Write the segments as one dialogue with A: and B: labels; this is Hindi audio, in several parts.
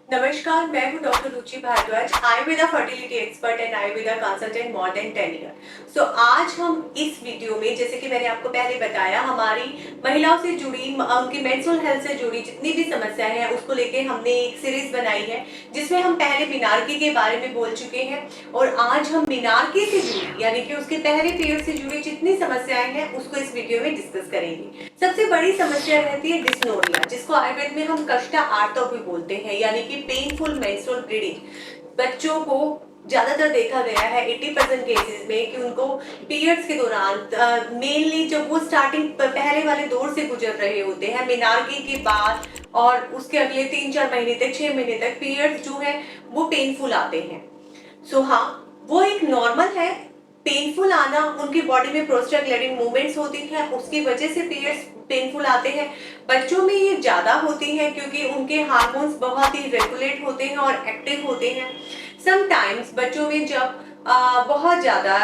A: नमस्कार, मैं हूँ doctor Ruchi Bhardwaj, Ayurveda fertility expert and Ayurveda consultant more than 10 year. So आज हम इस वीडियो में, जैसे कि मैंने आपको पहले बताया, हमारी महिलाओं से जुड़ी, उनकी मेंस्ट्रुअल हेल्थ से जुड़ी जितनी भी समस्याएं हैं उसको लेके हमने एक सीरीज बनाई है, जिसमें हम पहले मिनार्की के बारे में बोल चुके हैं और आज हम मिनार्की से जुड़ी यानी कि उसके पहले पीरियड से जुड़ी जितनी समस्याएं हैं उसको इस वीडियो में डिस्कस करेंगे। सबसे बड़ी समस्या रहती है डिस्नोरिया, जिसको आयुर्वेद में हम कष्टा आर्तव भी बोलते हैं, यानी कि पेनफुल मेंस्ट्रुअल ब्लीडिंग। बच्चों को ज्यादातर देखा गया है 80% केसेस में कि उनको पीरियड्स के दौरान, मेनली जब वो स्टार्टिंग पहले वाले दौर से गुजर रहे होते हैं, मेनार्की के बाद और उसके अगले 3-4 महीने तक, 6 महीने तक पीरियड्स जो है वो पेनफुल आते हैं। सो हाँ, वो एक नॉर्मल है। पेनफुल आना, उनकी बॉडी में प्रोस्टाग्लैंडिन मूवमेंट्स होती हैं, उसकी वजह से पीरियड्स पेनफुल आते हैं। बच्चों में ये ज्यादा होती है क्योंकि उनके हार्मोन्स बहुत ही रेगुलेट होते हैं और एक्टिव होते हैं। समटाइम्स बच्चों में जब बहुत ज्यादा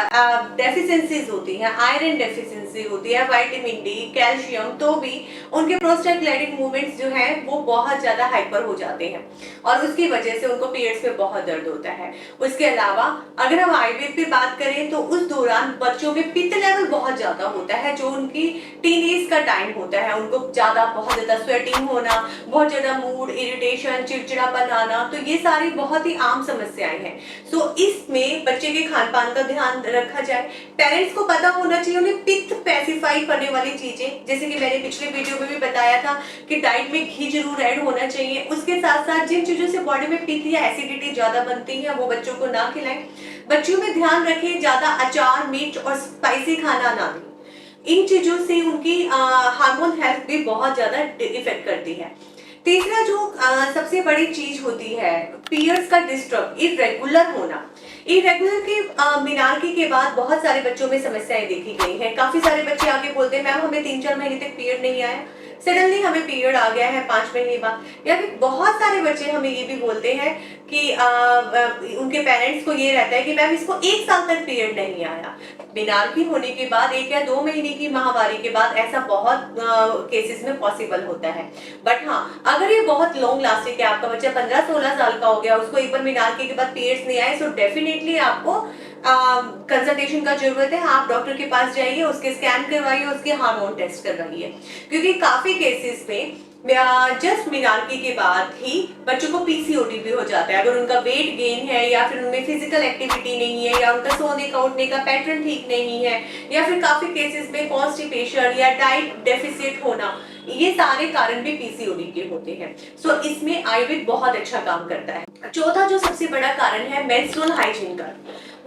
A: डेफिशिएंसीज होती हैं, आयरन डेफिशिएंसी होती है, विटामिन डी, कैल्शियम, तो भी उनके प्रोस्टाग्लैंडिन मूवमेंट्स जो है वो बहुत ज्यादा हाइपर हो जाते हैं और उसकी वजह से उनको पीरियड्स में बहुत दर्द होता है। उसके अलावा अगर हम आयुर्वेद पे बात करें तो उस दौरान बच्चों में पित्त लेवल बहुत ज्यादा होता है, जो उनकी टीन एज का टाइम होता है। उनको ज्यादा, बहुत ज्यादा स्वेटिंग होना, बहुत ज्यादा मूड इरिटेशन, चिड़चिड़ापन आना, तो ये सारी बहुत ही आम समस्याएं हैं। सो इसमें बच्चे के खान पान का ध्यान रखा जाए। पेरेंट्स को पता होना चाहिए उन्हें पित्त पैसिफाई करने वाली चीजें, जैसे कि मैंने पिछले वीडियो में भी बताया था कि डाइट में घी जरूर ऐड होना चाहिए। उसके साथ साथ जिन चीजों से बॉडी में पित्त या एसिडिटी ज्यादा बनती है वो बच्चों को ना खिलाएं। बच्चों में ध्यान रखें ज्यादा अचार, मिर्च और स्पाइसी खाना ना दें। इन चीजों से उनकी हार्मोन हेल्थ भी बहुत ज्यादा इफेक्ट करती है। तीसरा जो सबसे बड़ी चीज होती है, पीरियड्स का डिस्टर्ब, इरेगुलर होना। इरेगुलर के मिनार्की के बाद बहुत सारे बच्चों में समस्याएं देखी गई हैं। काफी सारे बच्चे आके बोलते हैं मैम हमें 3-4 महीने तक पीरियड नहीं आया, सडनली हमें पीरियड आ गया है 5 महीने बाद। या फिर बहुत सारे बच्चे हमें ये भी बोलते हैं कि उनके पेरेंट्स को ये रहता है कि मैम इसको 1 साल तक पीरियड नहीं आया। मिनार्की होने के बाद 1 या 2 महीने की माहवारी के बाद ऐसा बहुत केसेस में पॉसिबल होता है। बट हाँ, अगर ये बहुत लॉन्ग लास्टिंग है, आपका बच्चा 15-16 साल का हो गया, उसको एक बार मिनार्की के बाद पीरियड्स नहीं आए, सो डेफिनेटली आपको कंसल्टेशन का जरूरत है। आप डॉक्टर के पास जाइए, उसके स्कैन करवाइए, उसके हार्मोन टेस्ट करवाइए, क्योंकि काफी केसेस में जस्ट मिनार्की के बाद ही बच्चों को पीसीओडी भी हो जाता है। अगर उनका वेट गेन है या फिर उनमें फिजिकल एक्टिविटी नहीं है या उनका सोने का उठने का पैटर्न ठीक नहीं है या फिर काफी केसेस में कॉन्स्टिपेशन या डाइट डेफिसिट होना, ये सारे कारण भी पीसीओडी के होते हैं। सो इसमें आयुर्वेद बहुत अच्छा काम करता है। चौथा जो सबसे बड़ा कारण है मेंस्ट्रुअल हाइजीन का।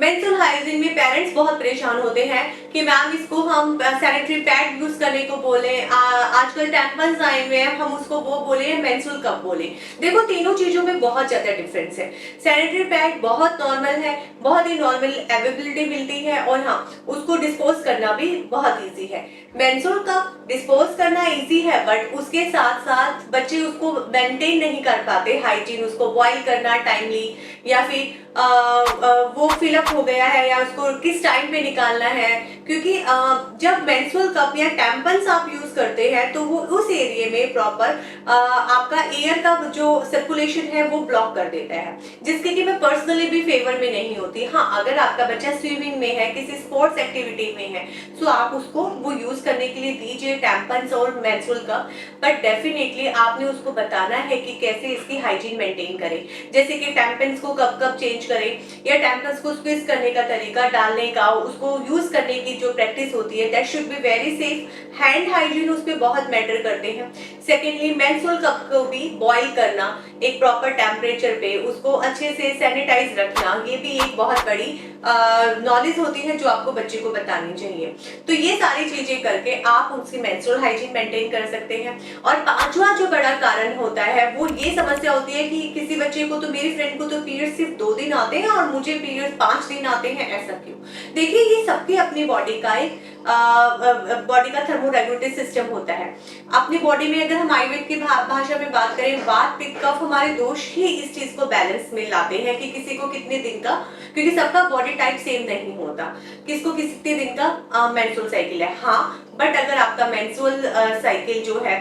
A: मेंस्ट्रुअल हाइजीन में पेरेंट्स बहुत परेशान होते हैं कि मैम इसको हम सैनिटरी पैड यूज करने को बोले, आजकल टैम्पन्स आए हुए हैं, हम उसको वो बोले, मेंस्ट्रुअल कप बोले। देखो, तीनों चीजों में बहुत ज्यादा डिफरेंस है। सैनिटरी पैड बहुत नॉर्मल है, बहुत ही नॉर्मल अवेलेबिलिटी मिलती है और हाँ, उसको डिस्पोज करना भी बहुत ईजी है। मेंस्ट्रुअल कप डिस्पोज करना इजी है, बट उसके साथ साथ बच्चे उसको मेंटेन नहीं कर पाते हाइजीन, उसको बॉईल करना टाइमली, या फिर वो फिलअप हो गया है या उसको किस टाइम पे निकालना है। क्योंकि जब मेंस्ट्रुअल कप या टैम्पन्स आप यूज करते हैं तो वो उस एरिया में प्रॉपर आपका एयर का जो सर्कुलेशन है वो ब्लॉक कर देता है, जिसके कि मैं पर्सनली भी फेवर में नहीं होती। हाँ, अगर आपका बच्चा स्विमिंग में है, किसी स्पोर्ट्स एक्टिविटी में है, तो आप उसको वो यूज करने के लिए दीजिए टैम्पन्स और मेंस्ट्रुअल कप, बट डेफिनेटली आपने उसको बताना है कि कैसे इसकी हाइजीन मेंटेन करें। जैसे कि टैम्पन्स को कब कब चेंज करें या टैम्पन्स को स्क्वीज करने का तरीका, डालने का, उसको यूज करने की जो प्रैक्टिस होती है, that should be very safe. Hand hygiene उस पर बहुत मैटर करते हैं। सेकेंडली, मेंस्ट्रुअल कप को भी बॉईल करना एक प्रॉपर टेम्परेचर पे, उसको अच्छे से सैनिटाइज रखना, ये भी एक बहुत बड़ी नॉलेज होती है जो आपको बच्चे को बतानी चाहिए। तो ये सारी चीजें करके आप उसकी मेंस्ट्रुअल हाइजीन मेंटेन कर सकते हैं। और पांचवा जो बड़ा कारण होता है वो ये समस्या होती है कि किसी बच्चे को तो, मेरी फ्रेंड को तो पीरियड सिर्फ 2 दिन आते हैं और मुझे पीरियड 5 दिन आते हैं, ऐसा क्यों? देखिए, ये सबकी अपनी बॉडी का एक थर्मोरेगुलेटरी सिस्टम होता है। अपनी बॉडी में अगर हम आयुर्वेद की भाषा में बात करें, वात, पित्त, कफ हमारे दोष ही इस चीज को बैलेंस में लाते हैं कि किसी को कितने दिन का, क्योंकि सबका बॉडी टाइप सेम नहीं होता, किसको कितने दिन का मेंस्ट्रुअल साइकिल है। हाँ, बट अगर आपका मेंस्ट्रुअल साइकिल जो है,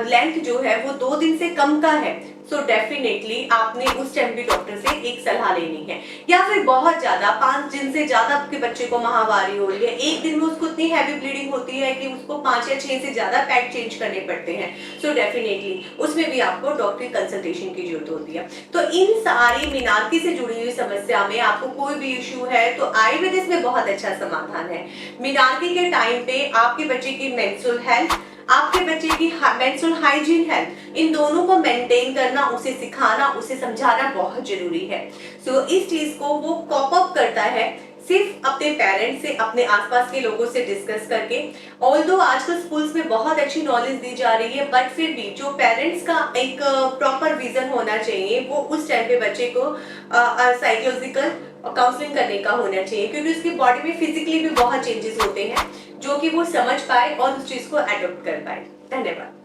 A: लेंथ जो है वो 2 दिन से कम का है, सो डेफिनेटली आपने उस टाइम भी डॉक्टर से एक सलाह लेनी है। या फिर बहुत ज्यादा 5 दिन से ज्यादा आपके बच्चे को माहवारी हो रही है, एक दिन में उसको इतनी हैवी ब्लीडिंग होती है कि उसको 5 या 6 से ज्यादा पैड चेंज करने पड़ते हैं, सो डेफिनेटली उसमें भी आपको डॉक्टरी कंसल्टेशन की जरूरत होती है। तो इन सारी मीनारकी से जुड़ी हुई समस्या में आपको कोई भी इश्यू है तो आयुर्वेद इसमें बहुत अच्छा समाधान है। मीनारकी के टाइम पे आपके बच्चे की मेंस्ट्रुअल हेल्थ, आपके बच्चे की मेंस्ट्रुअल हाइजीन हेल्थ, इन दोनों को मेंटेन करना, उसे सिखाना, उसे समझाना बहुत जरूरी है। सो इस चीज को वो कॉप अप करता है सिर्फ अपने पेरेंट्स से, अपने आसपास के लोगों से डिस्कस करके। ऑल्दो आजकल स्कूल्स में बहुत अच्छी नॉलेज दी जा रही है, बट फिर भी जो पेरेंट्स का एक प्रॉपर विजन होना चाहिए वो उस टाइम पे बच्चे को साइकोलॉजिकल काउंसलिंग करने का होना चाहिए, क्योंकि उसकी बॉडी में फिजिकली भी बहुत चेंजेस होते हैं जो कि वो समझ पाए और उस चीज को एडॉप्ट कर पाए। धन्यवाद।